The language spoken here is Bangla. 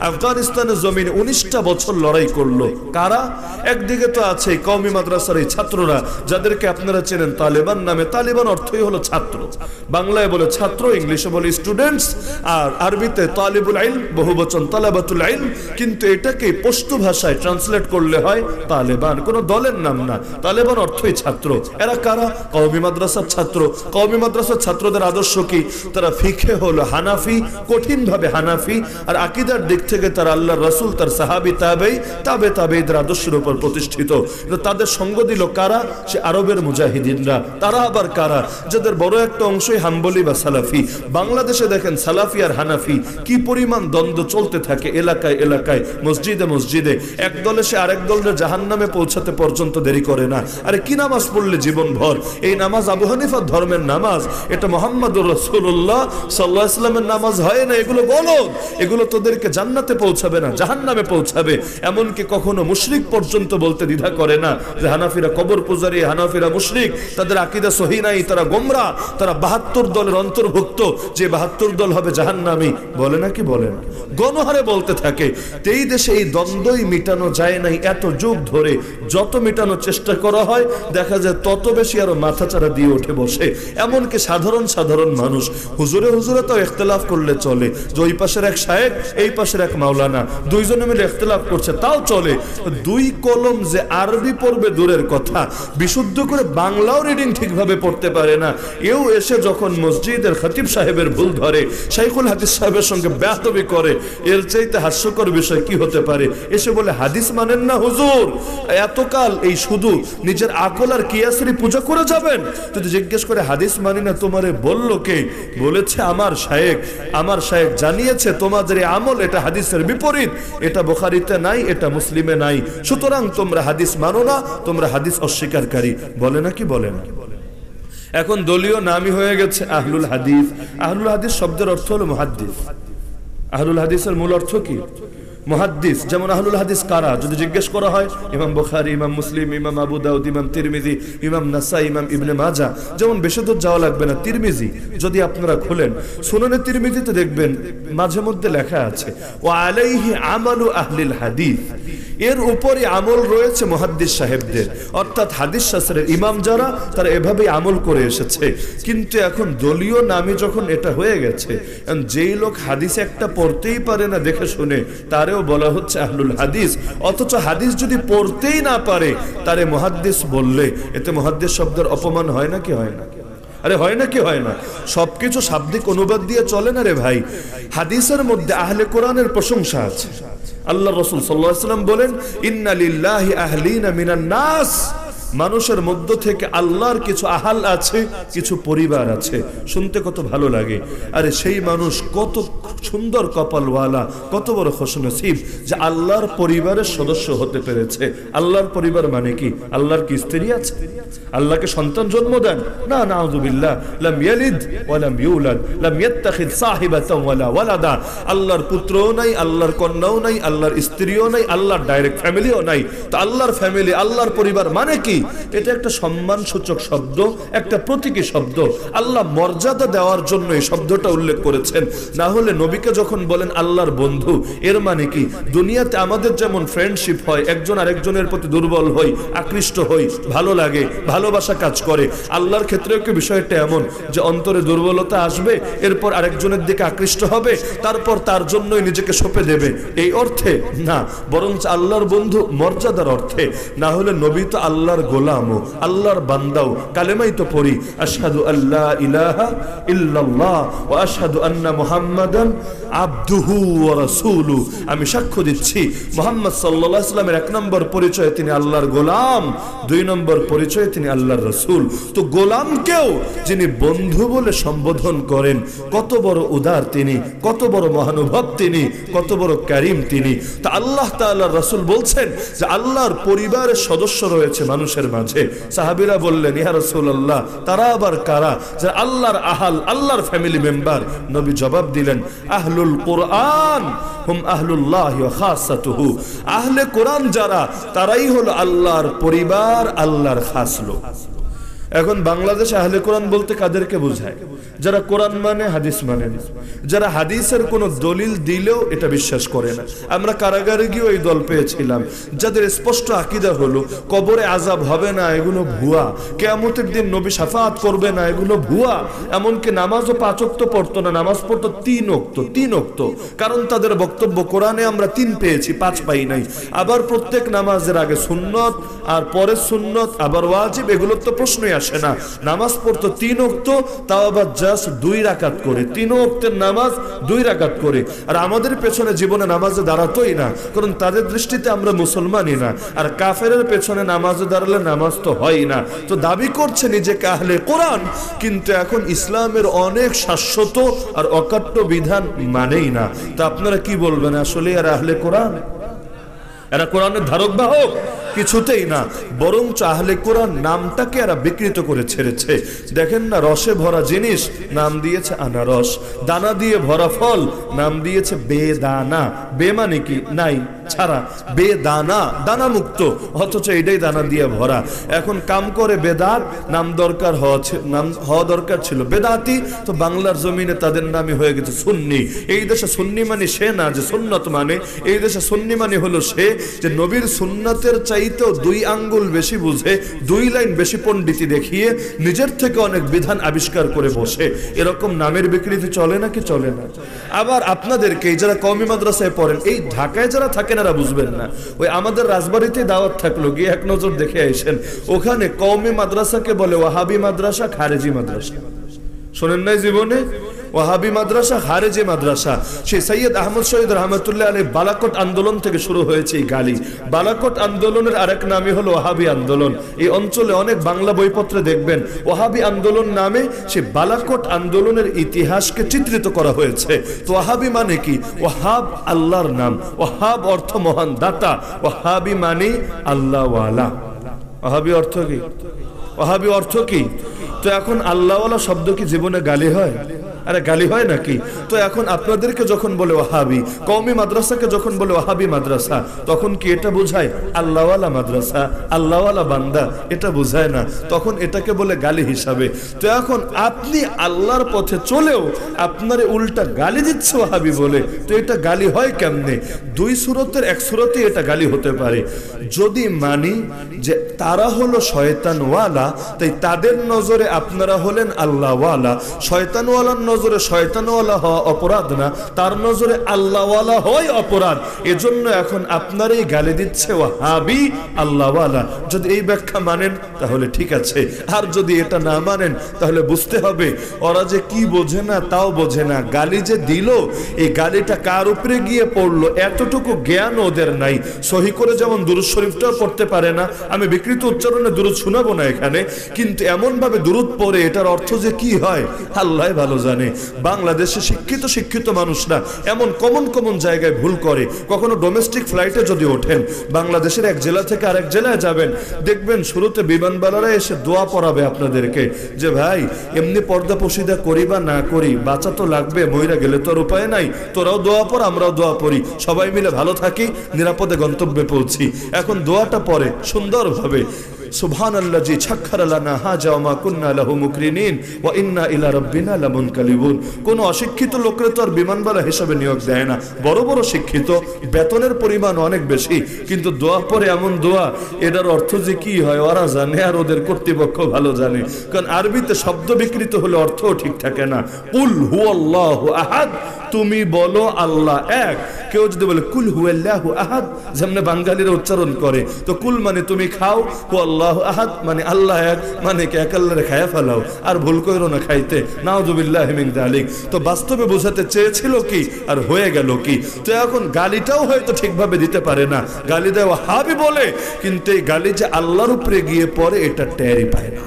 আফগানিস্তানের জমিনে 19টা বছর লড়াই করলো। কারা? একদিকে তো আছে কওমি মাদ্রাসার এই ছাত্ররা, যাদেরকে আপনারা চেনেন তালেবান নামে। তালেবান অর্থই হলো ছাত্র, বাংলায় বলে ছাত্র, ইংলিশে বলে স্টুডেন্টস, আর আরবিতে তালিবুল ইলম, বহুবচন তালাবাতুল ইলম। কিন্তু এটাকে পশতু ভাষায় ট্রান্সলেট করলে হয় তালেবান, কোনো দলের নাম না। তালেবান অর্থই ছাত্র। এরা কারা? কওমি মাদ্রাসার ছাত্র। কওমি মাদ্রাসার ছাত্রদের আদর্শ কি? তারা ফিকহে হলো হানাফি, কঠিনভাবে হানাফি, আর আকীদার দিক থেকে তারা আল্লাহর রাসূল, তার সাহাবী, তাবেঈদের আদর্শের উপর প্রতিষ্ঠিত। তাদের সঙ্গ দিল কারা? সে আরবের মুজাহিদিনরা। তারা আবার কারা? যাদের বড় একটা অংশই হাম্বলি বা সালাফি। বাংলাদেশে দেখেন সালাফি আর হানাফি কি পরিমাণ দ্বন্দ্ব চলতে থাকে এলাকায় এলাকায়, মসজিদে মসজিদে। এক দলে সে আরেক দলের জাহান্নামে পৌঁছাতে পর্যন্ত দেরি করে না। আরে কি নামাজ পড়লে জীবন ভর? এই নামাজ আবু হানিফার ধর্মের নামাজ, এটা মুহাম্মদুর রাসূলুল্লাহ সাল্লাল্লাহু আলাইহি ওয়াসাল্লামের নামাজ হয় না। এগুলো বলদ, এগুলো তোদেরকে জান্নাতে পৌঁছাবে না, জাহান্নামে পৌঁছাবে। এমনকি কখনো মুশরিক পর্যন্ত বলতে দ্বিধা করে না যে হানাফিরা কবর পূজারী, হানাফিরা মুশরিক, তাদের আকীদা সহিহ নাই, তারা গোমরা, তারা 72 দলের অন্তর্ভুক্ত, যে 72 দল হবে জাহান্নামী। বলে না কি বলে না? গণহারে বলতে থাকে। এই দেশে এই দ্বন্দ্বই মিটানো যায় নাই এত যুগ ধরে। যত মিটানোর চেষ্টা করা হয় দেখা যায় তত বেশি আরো মাথাচাড়া দিয়ে উঠে বসে। এমনকি সাধারণ মানুষ হুজুরে তো ইখতিলাফ করলে চলে, যে ওই পাশের এক শায়েখ, এই পাশের এক মাওলানা, দুইজনে মিলে ইখতিলাফ করছে, তাও চলে। দুই কলম যে আরবি পড়বে দূরের কথা, বিশুদ্ধ করে বাংলাও রিডিং ঠিকভাবে পড়তে পারে না। এও এসে যখন মসজিদের খতিব সাহেবের ভুল ধরে, শাইখুল হাদিস সাহেবের সঙ্গে বেয়াদবি করে, এর চাইতে হাস্যকর বিষয় কি হতে পারে? এসে বলে হাদিস মানেন না হুজুর, এতকাল এই শুধু নিজের আকল আর কিয়াসেরই পূজা করে যাবেন? যদি জিজ্ঞেস করে হাদিস মানি না তোমারে বললো কে? বলেছে আমার শায়েখ জানিয়েছে তোমাদের এই আমল এটা হাদিসের বিপরীত, এটা বুখারীতে নাই, এটা মুসলিমে নাই, সুতরাং তোমরা হাদিস মানো না, তোমরা হাদিস অস্বীকারী। বলে না কি বলে না? এখন দলীয় নামই হয়ে গেছে আহলুল হাদিস। আহলুল হাদিস শব্দের অর্থ হলো মুহাদ্দিস। আহলুল হাদিসের মূল অর্থ কি? মুহাদ্দিস। যেমন আহলুল হাদিস কারা যদি জিজ্ঞেস করা হয়, ইমাম বুখারী, ইমাম মুসলিম, ইমাম আবু দাউদ, ইমাম তিরমিজি, ইমাম নাসাই, ইমাম ইবনে মাজাহ। যেমন বেশি দূর যাওয়া লাগবে না, তিরমিজি যদি আপনারা খুলেন, সুনানে তিরমিজিতে দেখবেন মাঝে মধ্যে লেখা আছে ওয়া আলাইহি আমালু আহলিল হাদিস, এর উপরে আমল রয়েছে মুহাদ্দিস সাহেবদের, অর্থাৎ হাদিস শাস্ত্রের ইমাম যারা, তারা এভাবেই আমল করে এসেছে। কিন্তু এখন দলীয় নামে যখন এটা হয়ে গেছে, যেই লোক হাদিস একটা পড়তেই পারে না দেখে শুনে, তারেও বলা হচ্ছে আহলুল হাদিস। অথচ হাদিস যদি পড়তেই না পারে, তারে মুহাদ্দিস বললে এতে মুহাদ্দিস শব্দের অপমান হয় না কি হয় না? আরে হয় না কি হয় না? সবকিছু শাব্দিক অনুবাদ দিয়ে চলে না রে ভাই। হাদিসের মধ্যে আহলে কোরআনের প্রশংসা আছে। আল্লাহ রাসূল সাল্লাল্লাহু আলাইহি ওয়াসাল্লাম বলেন, ইন্না লিল্লাহি আহলিনা মিনান নাস, মানুষের মধ্য থেকে আল্লাহর কিছু আহাল আছে, কিছু পরিবার আছে। শুনতে কত ভালো লাগে। আরে সেই মানুষ কত সুন্দর কপালওয়ালা, কত বড় খুশনসিব যে আল্লাহর পরিবারের সদস্য হতে পেরেছে। আল্লাহর পরিবার মানে কি? আল্লাহর কি স্ত্রী আছে? আল্লাহকে সন্তান জন্ম দেন? না, নাউযুবিল্লাহ। লাম ইয়ালিদ ওয়া লাম ইউলাদ, লাম ইয়াত্তাখিদ সাহিবাতান ওয়ালা ওয়ালাদা। আল্লাহর পুত্রও নাই, আল্লাহর কন্যাও নাই, আল্লাহর স্ত্রীও নাই, আল্লাহর ডাইরেক্ট ফ্যামিলিও নাই। তো আল্লাহর ফ্যামিলি, আল্লাহর পরিবার মানে কি? এটা একটা সম্মানসূচক শব্দ, একটা প্রতীকী শব্দ। আল্লাহ মর্যাদা দেওয়ার জন্য এই শব্দটা উল্লেখ করেছেন। না হলে নবীকে যখন বলেন আল্লাহর বন্ধু, এর মানে কি? দুনিয়াতে আমাদের যেমন ফ্রেন্ডশিপ হয়, একজন আরেকজনের প্রতি দুর্বল হই, আকৃষ্ট হই, ভালো লাগে, ভালোবাসা কাজ করে, আল্লাহর ক্ষেত্রেও কি বিষয়টা এমন যে অন্তরে দুর্বলতা আসবে, এরপর আরেকজনের দিকে আকৃষ্ট হবে, তারপর তার জন্যই নিজেকে সঁপে দেবে? এই অর্থে না, বরঞ্চ আল্লাহর বন্ধু মর্যাদার অর্থে। না হলে নবী তো আল্লাহর গোলামও, আল্লাহর বান্দাও। কালেমাই তো পড়ি, আশহাদু আল্লা ইলাহা ইল্লাল্লাহ ওয়া আশহাদু আন্না মুহাম্মাদান আবদুহু ওয়া রাসূলুহু। আমি সাক্ষ্য দিচ্ছি মুহাম্মদ সাল্লাল্লাহু আলাইহি ওয়াসাল্লামের 1 নম্বর পরিচয় তিনি আল্লাহর গোলাম, 2 নম্বর পরিচয় তিনি আল্লাহর রাসূল। তো গোলামকেও যিনি বন্ধু বলে সম্বোধন করেন, কত বড় উদার তিনি, কত বড় মহানুভব তিনি, কত বড় কারীম তিনি। তা আল্লাহ তাআলার রাসূল বলছেন যে আল্লাহর পরিবারের সদস্য রয়েছে মানুষের মাঝে। সাহাবীরা বললেন, ইয়া রাসূলুল্লাহ, তারা আবার কারা? যে আল্লাহর আহাল, আল্লাহর ফ্যামিলি মেম্বার। নবী জবাব দিলেন, আহলুল কোরআন হুম আহলুল্লাহ ওয়া খাসাতুহু। আহলে কোরআন যারা, তারাই হলো আল্লাহর পরিবার, আল্লাহর খাস লোক। এখন বাংলাদেশে আহলে কোরআন বলতে কাদেরকে বোঝায়? যারা কোরআন মানে, হাদিস মানে না, যারা হাদিসের কোনো দলিল দিলেও এটা বিশ্বাস করে না। আমরা কারাগারে গিয়েও এই দল পেয়েছিলাম, যাদের স্পষ্ট আকীদা হলো কবরে আযাব হবে না, এগুলো ভুয়া, কিয়ামতের দিন নবী শাফাআত করবে না, এগুলো ভুয়া। এমনকি নামাজও 5 ওয়াক্ত পড়তো না, নামাজ পড়তো 3 ওয়াক্ত। কারণ তাদের বক্তব্য কোরআনে আমরা 3 পেয়েছি, 5 পাই নাই। আবার প্রত্যেক নামাজের আগে সুন্নত আর পরে সুন্নত আবার ওয়াজিব, এগুলোর তো প্রশ্নই আসে না। নামাজ পড়তো 3 ওয়াক্ত, তাও আবার জাস্ট 2 রাকাত করে, 3 ওয়াক্তের নামাজ 2 রাকাত করে। আর আমাদের পেছনে জীবনে নামাজে দাঁড়াতোই না, কারণ তাদের দৃষ্টিতে আমরা মুসলমানই না। আর কাফেরের পেছনে নামাজে দাঁড়ালে নামাজ তো হয় না। তো দাবি করছে নিজেকে আহলে কোরআন, কিন্তু এখন ইসলামের অনেক শাশ্বত আর অকাট্য বিধান মানেই না। তো আপনারা কি বলবেন, আসলে এরা আহলে কোরআন? এরা কোরআনের ধারক বাহক? কিছুতেই না, বরং আহলে কোরআন নামটাকে এরা বিকৃত করে ছেড়েছে। দেখেন না, রসে ভরা জিনিস নাম দিয়েছে আনারস, দানা দিয়ে ভরা ফল নাম দিয়েছে বেদানা। বে মানে কি? নাই, ছাড়া, বেদানা, দানা মুক্ত, অথচ এটাই দানা দিয়ে ভরা। এখন কাম করে বেদাত, নাম হওয়া দরকার ছিল বেদাতি, তো বাংলার জমিনে তাদের নামই হয়ে গেছে সুন্নি। এই দেশে সুন্নি মানে সে না যে সুন্নত মানে, এই দেশে সুন্নি মানে হলো সে যে নবীর সুন্নতের চাইতেও 2 আঙ্গুল বেশি বুঝে, 2 লাইন বেশি পণ্ডিতি দেখিয়ে নিজের থেকে অনেক বিধান আবিষ্কার করে বসে। এরকম নামের বিকৃতি চলে নাকি চলে না? আবার আপনাদেরকে যারা কওমি মাদ্রাসায় পড়েন, এই ঢাকায় যারা থাকেন এরা বুঝবেন না। ওই আমাদের রাজবাড়িতে দাওয়াত থাকলো, গিয়ে এক নজর দেখে আইসেন, ওখানে কওমি মাদ্রাসাকে বলে ওয়াহাবি মাদ্রাসা, খারেজি মাদ্রাসা। শোনেন নাই জীবনে? ওয়াহাবি মাদ্রাসা, খারেজি মাদ্রাসা। সেই সৈয়দ আহমদ শহীদ রহমতুল্লাহ আলাইহি বালাকোট আন্দোলন থেকে শুরু হয়েছে এই গালি। বালাকোট আন্দোলনের আরেক নামই হলো ওয়াহাবি আন্দোলন। এই অঞ্চলে অনেক বাংলা বইপত্রে দেখবেন ওয়াহাবি আন্দোলন নামে সেই বালাকোট আন্দোলনের ইতিহাসকে চিত্রিত করা হয়েছে। তো ওয়াহাবি মানে কি? ওয়াহাব আল্লাহর নাম, ওয়াহাব অর্থ মহান দাতা, ওয়াহাবি মানে আল্লাহওয়ালা। ওয়াহাবি অর্থ কি? ওয়াহাবি অর্থ কি? তো এখন আল্লাহওয়ালা শব্দ কি জীবনে গালি হয়? আরে গালি হয় নাকি? তো এখন আপনাদেরকে যখন বলে ওয়াহাবি, কওমি মাদ্রাসাকে যখন বলে ওয়াহাবি মাদ্রাসা, তখন কি এটা বোঝায় আল্লাহওয়ালা মাদ্রাসা, আল্লাহওয়ালা বান্দা? এটা বোঝায় না, তখন এটাকে বলে গালি হিসাবে। তো এখন আপনি আল্লাহর পথে চলেও আপনারে উল্টা গালি দিচ্ছে ওয়াহাবি বলে, তো এটা গালি হয় কেমনে? 2 সূরতের 1 সূরতে এটা গালি হতে পারে। যদি মানি যে তারা হলো শয়তানওয়ালা, তাই তাদের নজরে আপনারা হলেন আল্লাহওয়ালা। শয়তানওয়ালার নজরে শয়তানওয়ালা হওয়া অপরাধ না, তার নজরে আল্লাহওয়ালা হয় অপরাধ। এজন্য এখন আপনারই গালি দিচ্ছে ওয়াহাবি আল্লাহওয়ালা। যদি এই ব্যাখ্যা মানেন তাহলে ঠিক আছে, আর যদি এটা না মানেন তাহলে বুঝতে হবে ওরা যে কি বোঝে না তাও বোঝে না। গালি যে দিল, এই গালিটা কার উপরে গিয়ে পড়লো এতটুকু জ্ঞান ওদের নাই। সহি করে যেমন দুরূদ শরীফটাও পড়তে পারে না। আমি বিকৃত উচ্চারণে দুরূদ শোনাবো না এখানে, কিন্তু এমন ভাবে দুরূদ পড়ে এটার অর্থ যে কি হয় আল্লাহ ভালো জানে। বাংলাদেশে শিক্ষিত মানুষরা এমন কমন জায়গায় ভুল করে। কখনো ডোমেস্টিক ফ্লাইটে যদি ওঠেন, বাংলাদেশের এক জেলা থেকে আরেক জেলায় যাবেন, দেখবেন শুরুতে বিমানবালারা এসে দোয়া পড়াবে আপনাদেরকে যে ভাই এমনি পর্দা পশিদা করি বা না করি, বাঁচা তো লাগবে, মইরা গেলে তো আর উপায় নাই, তোরাও দোয়া পড় আমরাও দোয়া পড়ি, সবাই মিলে ভালো থাকি, নিরাপদে গন্তব্যে পৌঁছি। এখন দোয়াটা পড়ে সুন্দরভাবে, সুবহানাল্লাযী সাখখারা লানা হাযা ওয়া মা কুন্না লাহু মুকরিনিন ওয়া ইন্না ইলা রাব্বিনা লামুনকালিবুন। কোন অশিক্ষিত লোকরে তো আর বিমানবালা হিসাবে নিয়োগ দেয় না। বড় শিক্ষিত, বেতনের পরিমাণ অনেক বেশি, কিন্তু দোয়া পরে এমন দোয়া, এটার অর্থ যে কি হয় ওরা জানে আর ওদের কর্তৃপক্ষ ভালো জানে। কারণ আরবিতে শব্দ বিকৃত হলে অর্থও ঠিক থাকে না। কুল হুয়াল্লাহু আহাদ, তুমি বলো আল্লাহ এক। কেউ যদি বলে কুল হুয়াল্লাহু আহাদ, যেমন বাঙালিরা উচ্চারণ করে, তো কুল মানে তুমি খাও, আল্লাহু আহাদ মানে আল্লাহ এক, মানে কি এক আল্লাহরে খায়া ফেলাও, আর ভুল কইরো না খাইতে, নাউযুবিল্লাহি মিন যালিক। তো বাস্তবে বোঝাতে চেয়েছিল কি আর হয়ে গেল কি? তো এখন গালিটাও হয়তো ঠিকভাবে দিতে পারে না, গালি দেওয়া হাবি বলে, কিন্তু এই গালি যে আল্লাহর উপরে গিয়ে পড়ে এটা টেরই পায় না।